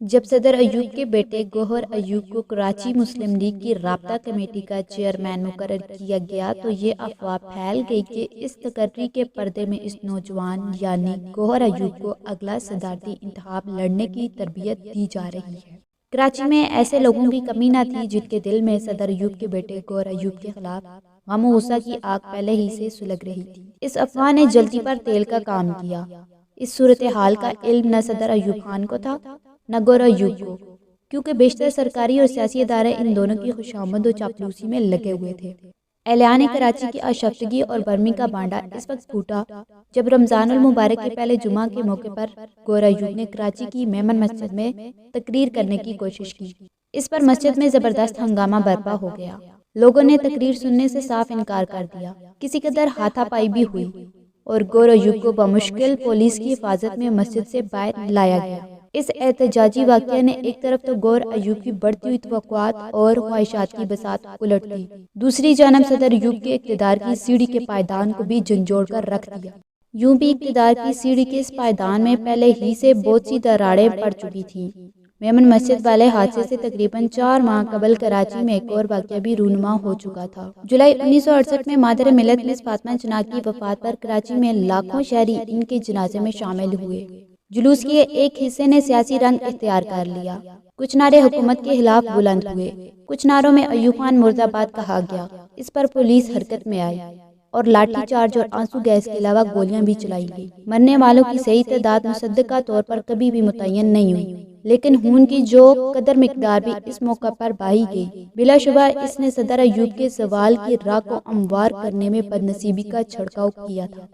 جب صدر ایوب کے بیٹے گوہر ایوب کو کراچی مسلم لیگ کی رابطہ کمیٹی کا چیئرمین مقرر کیا گیا تو یہ افواہ پھیل گئی کہ اس تقرری کے پردے میں اس نوجوان یعنی گوہر ایوب کو اگلا صدارتی انتخاب لڑنے کی تربیت دی جا رہی ہے۔ کراچی میں ایسے لوگوں کی کمی نہ تھی جن کے دل میں صدر ایوب کے بیٹے گوہر ایوب کے خلاف غم و غصہ کی آگ پہلے ہی سے سلگ رہی تھی۔ اس افواہ نے جلدی پر تیل کا کام کیا۔ اس صورتحال کا علم نہ صدر ایوب خان کو تھا نہ گوہر ایوب کو، کیونکہ بیشتر سرکاری اور سیاسی ادارے ان دونوں کی خوشامد و چاپلوسی میں لگے ہوئے تھے۔ اعلان کراچی کی آشفتگی اور برمی کا بانڈا اس وقت پھوٹا جب رمضان المبارک کے پہلے جمعہ کے موقع پر گوہر ایوب نے کراچی کی میمن مسجد میں تقریر کرنے کی کوشش کی۔ اس پر مسجد میں زبردست ہنگامہ برپا ہو گیا۔ لوگوں نے تقریر سننے سے صاف انکار کر دیا۔ کسی قدر ہاتھا پائی بھی ہوئی اور گوہر ایوب کو بمشکل پولیس کی حفاظت میں مسجد سے باہر لایا گیا۔ اس احتجاجی واقعہ نے ایک طرف تو گوہر ایوب کی بڑھتی ہوئی توقعات اور خواہشات کی بساط الٹ دی، دوسری جانب صدر ایوب کے اقتدار کی سیڑھی کے پائیدان کو بھی جھنجھوڑ کر رکھ دیا۔ یوں بھی اقتدار کی سیڑھی کے اس پائیدان میں پہلے ہی سے بہت سی دراڑیں پڑ چکی تھیں۔ میمن مسجد والے حادثے سے تقریباً 4 ماہ قبل کراچی میں ایک اور واقعہ بھی رونما ہو چکا تھا۔ جولائی 1968 میں مادر ملت مس فاطمہ جناح کی وفات پر کراچی میں لاکھوں شہری ان کے جنازے میں شامل ہوئے۔ جلوس کے ایک حصے نے سیاسی رنگ اختیار کر لیا۔ کچھ نعرے حکومت کے خلاف بلند ہوئے، کچھ نعروں میں ایوب خان مرد آباد کہا گیا۔ اس پر پولیس حرکت میں آئی اور لاٹھی چارج اور آنسو گیس کے علاوہ گولیاں بھی چلائی گئی۔ مرنے والوں کی صحیح تعداد مصدقہ طور پر کبھی بھی متعین نہیں ہوئی، لیکن خون کی جو قدر مقدار بھی اس موقع پر بہائی گئی، بلا شبہ اس نے صدر ایوب کے زوال کی راہ کو ہموار کرنے میں بدنصیبی کا چھڑکاؤ کیا تھا۔